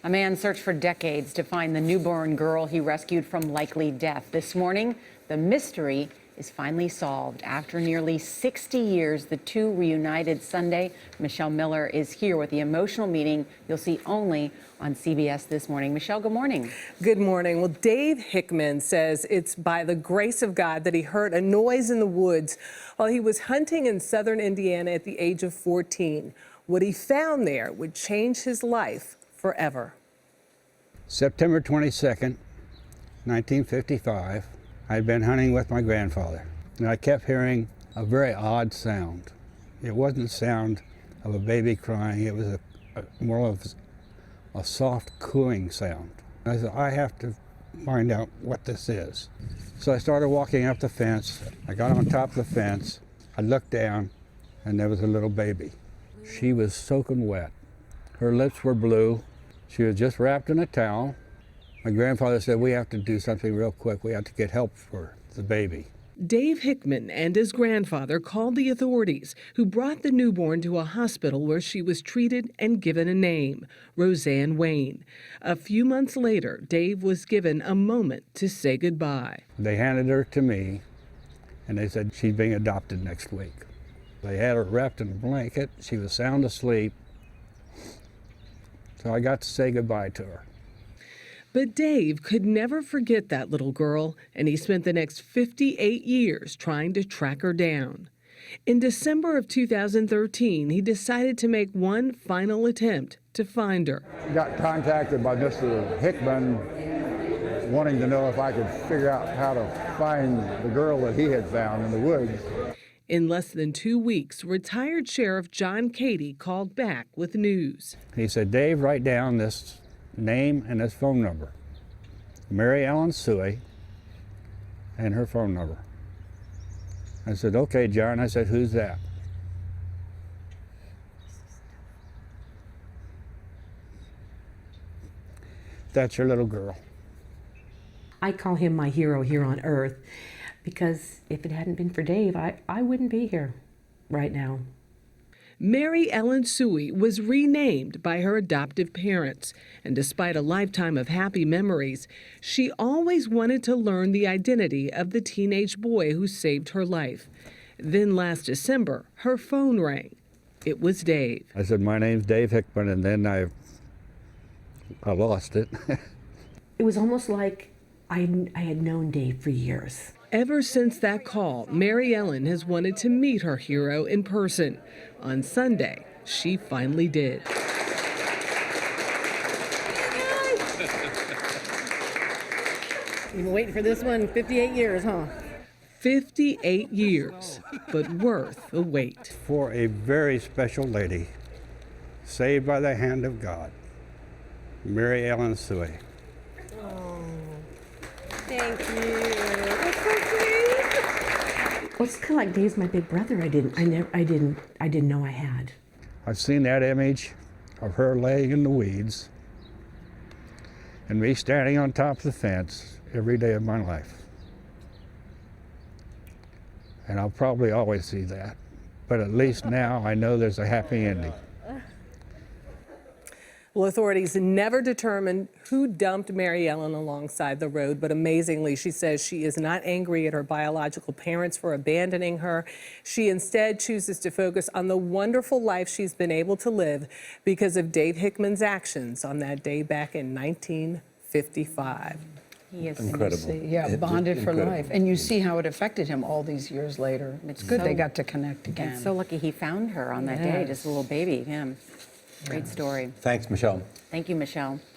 A man searched for decades to find the newborn girl he rescued from likely death. This morning, the mystery is finally solved. After nearly 60 years, the two reunited Sunday. Michelle Miller is here with the emotional meeting you'll see only on CBS This Morning. Michelle, good morning. Good morning. Well, Дэвид Hikman says it's by the grace of God that he heard a noise in the woods while he was hunting in southern Indiana at the age of 14. What he found there would change his life forever. September 22nd, 1955, I'd been hunting with my grandfather, and I kept hearing a very odd sound. It wasn't the sound of a baby crying, it was more of a soft cooing sound. I said, I have to find out what this is. So I started walking up the fence. I got on top of the fence, I looked down, and there was a little baby. She was soaking wet. Her lips were blue. She was just wrapped in a towel. My grandfather said, we have to do something real quick. We have to get help for the baby. Дэvид Hikman and his grandfather called the authorities, who brought the newborn to a hospital where she was treated and given a name, Rozanna Uэйн. A few months later, Dave was given a moment to say goodbye. They handed her to me, and they said she's being adopted next week. They had her wrapped in a blanket. She was sound asleep. So I got to say goodbye to her. But Dave could never forget that little girl, and he spent the next 58 years trying to track her down. In December of 2013, he decided to make one final attempt to find her. Got contacted by Mr. Hickman wanting to know if I could figure out how to find the girl that he had found in the woods. In less than 2 weeks, retired Sheriff Jonom Kэйti called back with news. He said, Dave, write down this name and this phone number. Мэри Эллен Sью and her phone number. I said, okay, John. I said, who's that? That's your little girl. I call him my hero here on earth because if it hadn't been for Dave, I wouldn't be here right now. Мэри Эллен Sью was renamed by her adoptive parents, and despite a lifetime of happy memories, she always wanted to learn the identity of the teenage boy who saved her life. Then last December, her phone rang. It was Dave. I said, my name's Дэvид Hikman, and then I lost it. It was almost like I had known Dave for years. Ever since that call, Мэri Эллен has wanted to meet her hero in person. On Sunday, she finally did. You've been waiting for this one 58 years, huh? 58 years, but worth the wait. For a very special lady, saved by the hand of God, Мэри Эллен Sью. Oh, thank you. That's so sweet. Well, it's kind of like Dave's my big brother. I didn't know I had. I've seen that image of her laying in the weeds and me standing on top of the fence every day of my life. And I'll probably always see that. But at least now I know there's a happy ending. Well, authorities never determined who dumped Мэri Эллен alongside the road, but amazingly, she says she is not angry at her biological parents for abandoning her. She instead chooses to focus on the wonderful life she's been able to live because of Дэvид Hikman's actions on that day back in 1955. He is Incredible. Yeah, bonded for incredible. life. And you see how it affected him all these years later. It's good they got to connect again. And so lucky he found her on that day, just a little baby, him. Great story. Thanks, Michelle. Thank you, Michelle.